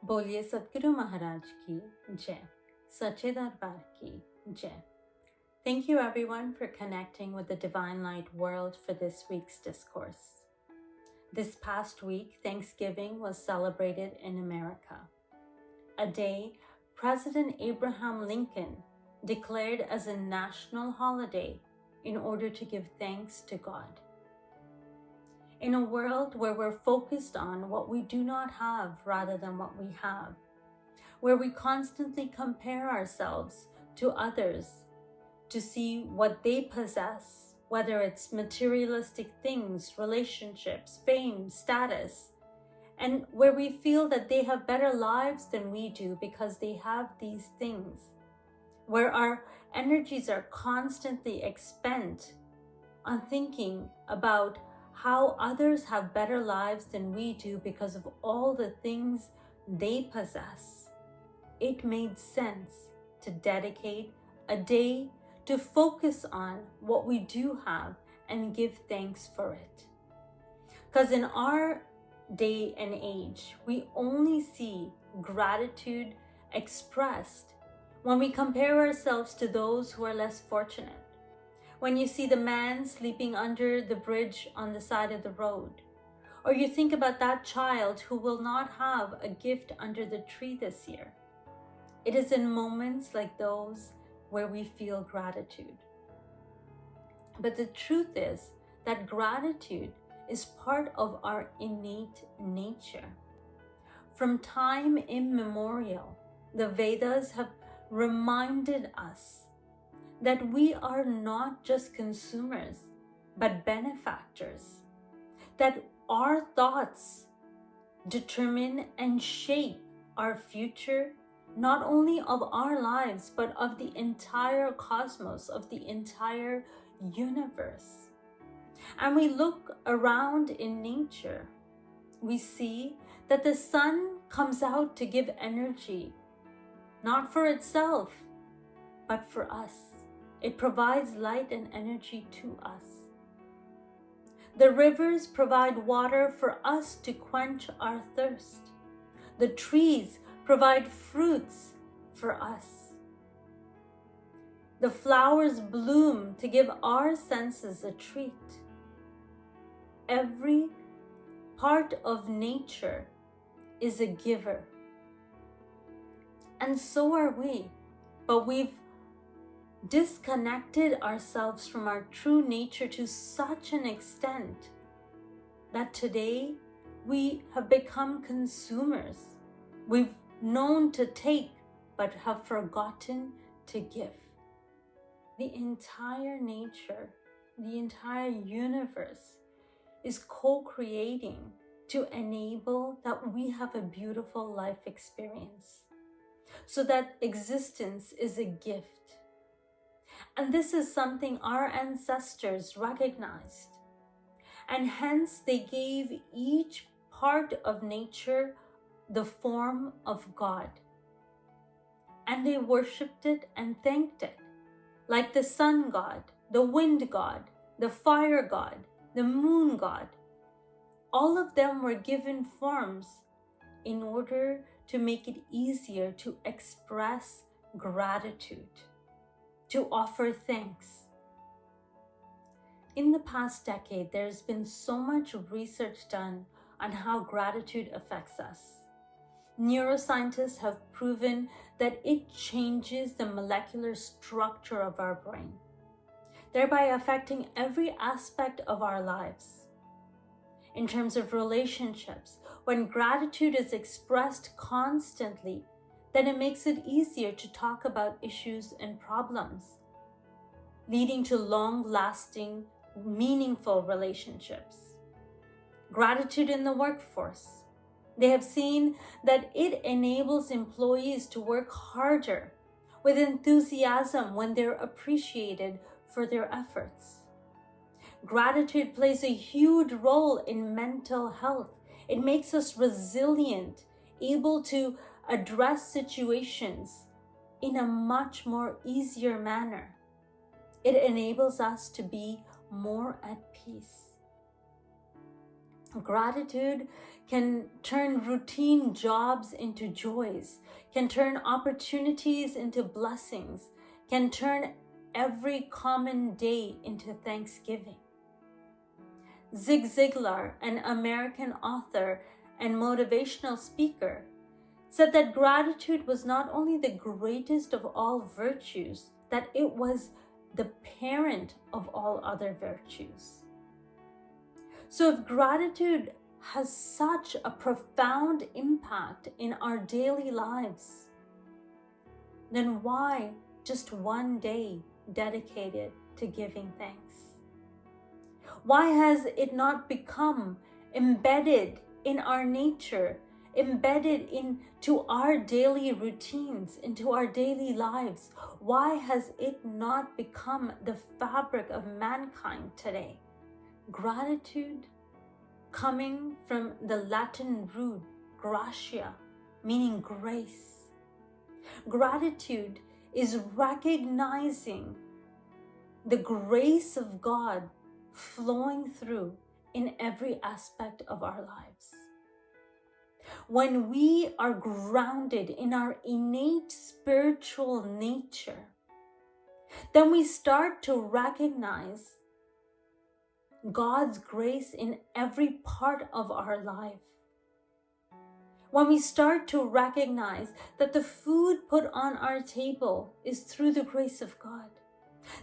बोलिए सद्गुरु महाराज की जय, सच्चे दरबार की jai. Thank you everyone for connecting with the Divine Light world for this week's discourse. This past week, Thanksgiving was celebrated in America, a day President Abraham Lincoln declared as a national holiday in order to give thanks to God. In a world where we're focused on what we do not have rather than what we have, where we constantly compare ourselves to others to see what they possess, whether it's materialistic things, relationships, fame, status, and where we feel that they have better lives than we do because they have these things, where our energies are constantly expended on thinking about how others have better lives than we do because of all the things they possess, it made sense to dedicate a day to focus on what we do have and give thanks for it. Because in our day and age, we only see gratitude expressed when we compare ourselves to those who are less fortunate. When you see the man sleeping under the bridge on the side of the road, or you think about that child who will not have a gift under the tree this year. It is in moments like those where we feel gratitude. But the truth is that gratitude is part of our innate nature. From time immemorial, the Vedas have reminded us that we are not just consumers, but benefactors, that our thoughts determine and shape our future, not only of our lives, but of the entire cosmos, of the entire universe. And we look around in nature, we see that the sun comes out to give energy, not for itself, but for us. It provides light and energy to us. The rivers provide water for us to quench our thirst. The trees provide fruits for us. The flowers bloom to give our senses a treat. Every part of nature is a giver. And so are we, but we've disconnected ourselves from our true nature to such an extent that today we have become consumers. We've known to take, but have forgotten to give. The entire nature, the entire universe is co-creating to enable that we have a beautiful life experience, so that existence is a gift. And this is something our ancestors recognized. And hence they gave each part of nature the form of God. And they worshipped it and thanked it, like the sun god, the wind god, the fire god, the moon god. All of them were given forms in order to make it easier to express gratitude, to offer thanks. In the past decade, there's been so much research done on how gratitude affects us. Neuroscientists have proven that it changes the molecular structure of our brain, thereby affecting every aspect of our lives. In terms of relationships, when gratitude is expressed constantly, then it makes it easier to talk about issues and problems, leading to long-lasting, meaningful relationships. Gratitude in the workforce. They have seen that it enables employees to work harder with enthusiasm when they're appreciated for their efforts. Gratitude plays a huge role in mental health. It makes us resilient, able to address situations in a much more easier manner. It enables us to be more at peace. Gratitude can turn routine jobs into joys, can turn opportunities into blessings, can turn every common day into thanksgiving. Zig Ziglar, an American author and motivational speaker, said that gratitude was not only the greatest of all virtues, that it was the parent of all other virtues. So if gratitude has such a profound impact in our daily lives, then why just one day dedicated to giving thanks? Why has it not become embedded in our nature, embedded into our daily routines, into our daily lives? Why has it not become the fabric of mankind today? Gratitude, coming from the Latin root gratia, meaning grace. Gratitude is recognizing the grace of God flowing through in every aspect of our lives. When we are grounded in our innate spiritual nature, then we start to recognize God's grace in every part of our life. When we start to recognize that the food put on our table is through the grace of God,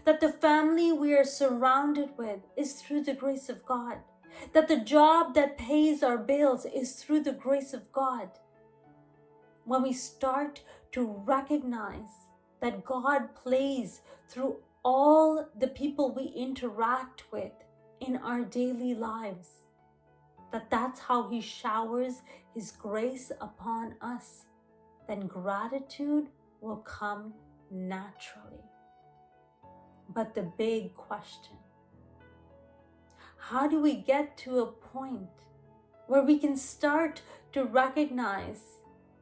that the family we are surrounded with is through the grace of God, that the job that pays our bills is through the grace of God. When we start to recognize that God plays through all the people we interact with in our daily lives, that's how He showers His grace upon us, then gratitude will come naturally. But the big question, how do we get to a point where we can start to recognize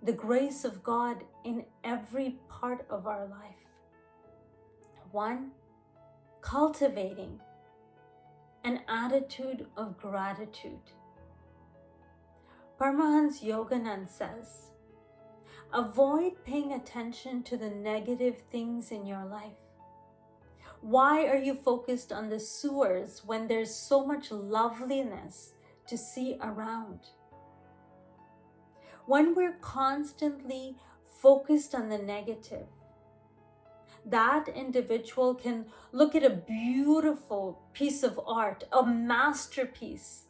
the grace of God in every part of our life? One, cultivating an attitude of gratitude. Paramahansa Yoganand says, avoid paying attention to the negative things in your life. Why are you focused on the sewers when there's so much loveliness to see around? When we're constantly focused on the negative, that individual can look at a beautiful piece of art, a masterpiece,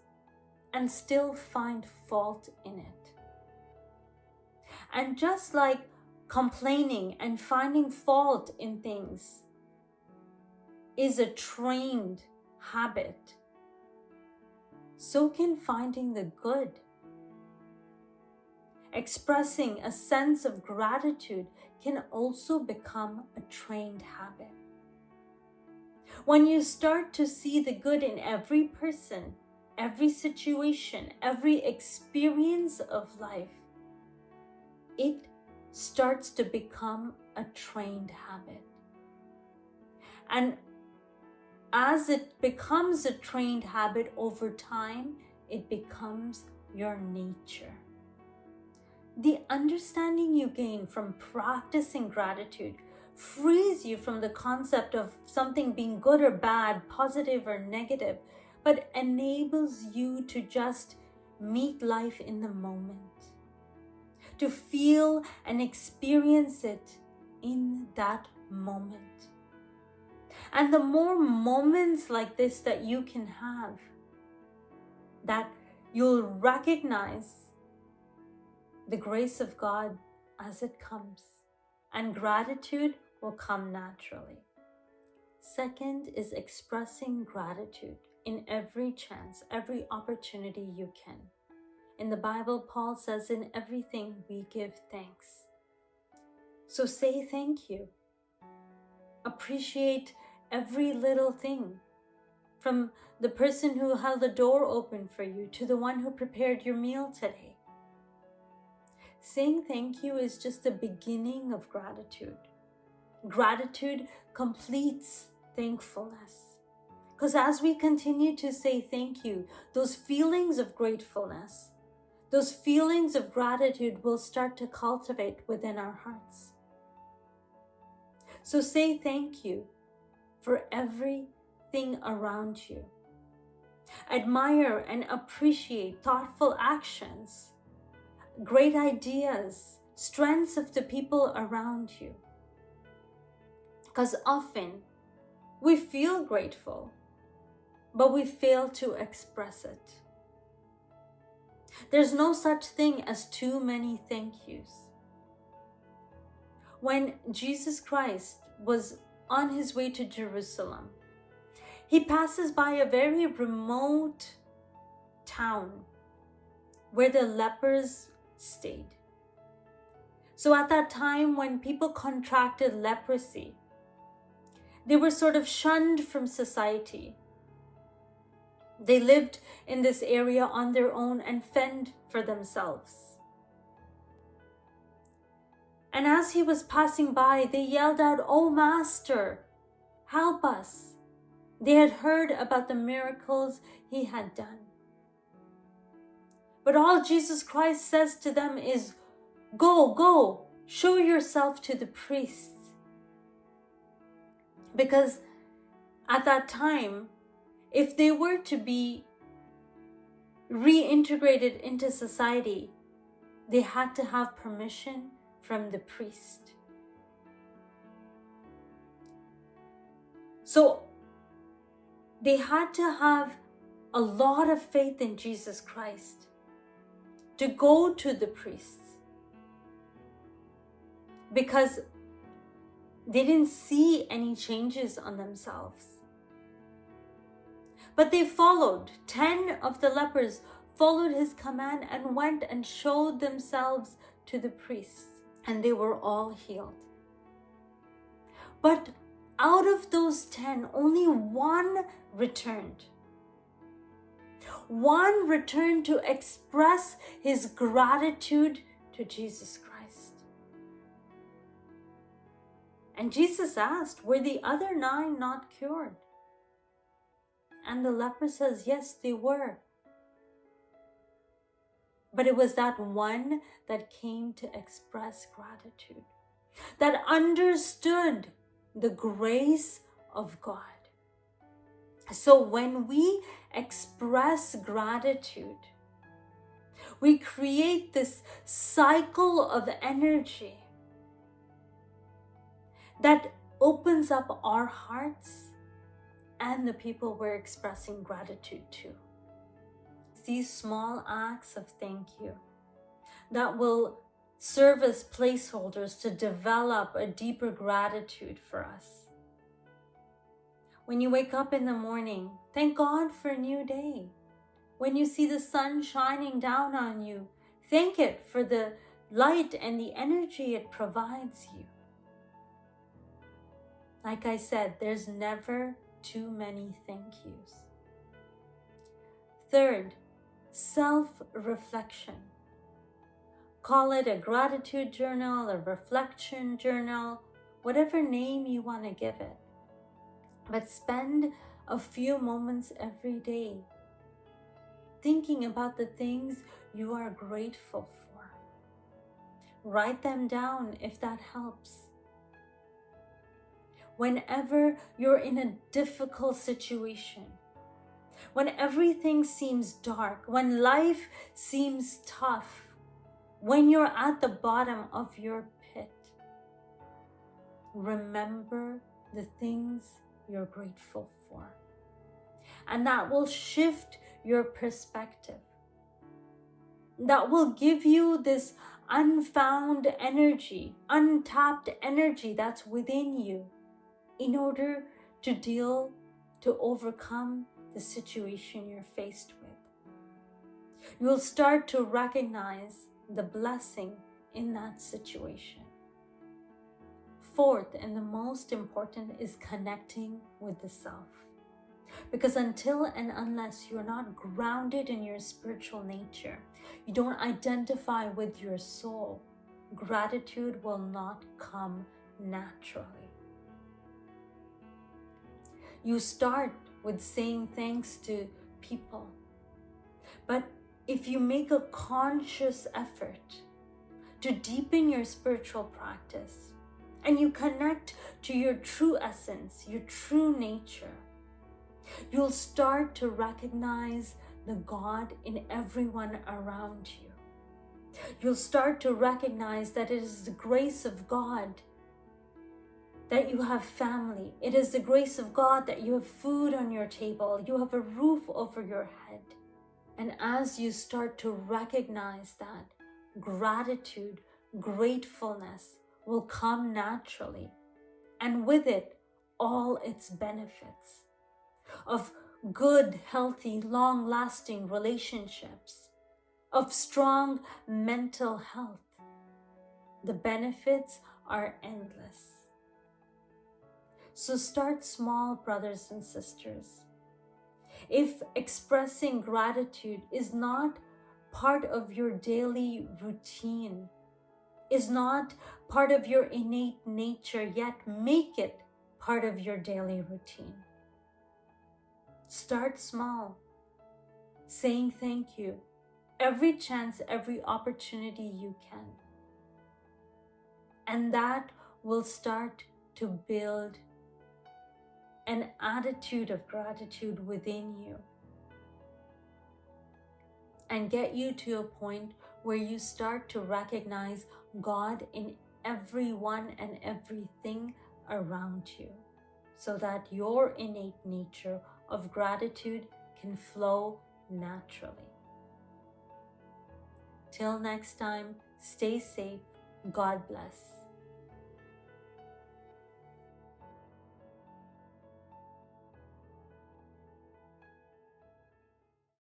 and still find fault in it. And just like complaining and finding fault in things is a trained habit, so can finding the good. Expressing a sense of gratitude can also become a trained habit. When you start to see the good in every person, every situation, every experience of life, it starts to become a trained habit. And as it becomes a trained habit over time, it becomes your nature. The understanding you gain from practicing gratitude frees you from the concept of something being good or bad, positive or negative, but enables you to just meet life in the moment, to feel and experience it in that moment. And the more moments like this that you can have, that you'll recognize the grace of God as it comes, and gratitude will come naturally. Second is expressing gratitude in every chance, every opportunity you can. In the Bible, Paul says, in everything we give thanks. So say thank you. Appreciate every little thing, from the person who held the door open for you to the one who prepared your meal today. Saying thank you is just the beginning of gratitude. Gratitude completes thankfulness. Because as we continue to say thank you, those feelings of gratefulness, those feelings of gratitude will start to cultivate within our hearts. So say thank you for everything around you. Admire and appreciate thoughtful actions, great ideas, strengths of the people around you. Because often we feel grateful, but we fail to express it. There's no such thing as too many thank yous. When Jesus Christ was on his way to Jerusalem, he passes by a very remote town where the lepers stayed. So at that time, when people contracted leprosy, they were sort of shunned from society. They lived in this area on their own and fend for themselves. And as he was passing by, they yelled out, "Oh, Master, help us." They had heard about the miracles he had done. But all Jesus Christ says to them is, go, show yourself to the priests. Because at that time, if they were to be reintegrated into society, they had to have permission from the priest. So they had to have a lot of faith in Jesus Christ to go to the priests, because they didn't see any changes on themselves. But they followed. 10 of the lepers followed his command and went and showed themselves to the priests, and they were all healed. But out of those 10, only one returned. One returned to express his gratitude to Jesus Christ. And Jesus asked, "Were the other 9 not cured?" And the leper says, "Yes, they were." But it was that one that came to express gratitude, that understood the grace of God. So when we express gratitude, we create this cycle of energy that opens up our hearts and the people we're expressing gratitude to. These small acts of thank you that will serve as placeholders to develop a deeper gratitude for us. When you wake up in the morning, thank God for a new day. When you see the sun shining down on you, thank it for the light and the energy it provides you. Like I said, there's never too many thank yous. Third, self-reflection. Call it a gratitude journal, a reflection journal, whatever name you want to give it. But spend a few moments every day thinking about the things you are grateful for. Write them down if that helps. Whenever you're in a difficult situation, when everything seems dark, when life seems tough, when you're at the bottom of your pit, remember the things you're grateful for. And that will shift your perspective. That will give you this unfound energy, untapped energy that's within you in order to overcome the situation you're faced with. You'll start to recognize the blessing in that situation. Fourth, and the most important, is connecting with the self. Because until and unless you're not grounded in your spiritual nature, you don't identify with your soul, gratitude will not come naturally. You start with saying thanks to people, but if you make a conscious effort to deepen your spiritual practice and you connect to your true essence, your true nature, you'll start to recognize the God in everyone around you. You'll start to recognize that it is the grace of God that you have family. It is the grace of God that you have food on your table, you have a roof over your head. And as you start to recognize that, gratitude, gratefulness will come naturally. And with it, all its benefits of good, healthy, long-lasting relationships, of strong mental health. The benefits are endless. So start small, brothers and sisters. If expressing gratitude is not part of your daily routine, is not part of your innate nature yet, make it part of your daily routine. Start small, saying thank you every chance, every opportunity you can. And that will start to build an attitude of gratitude within you and get you to a point where you start to recognize God in everyone and everything around you, so that your innate nature of gratitude can flow naturally. Till next time, stay safe. God bless.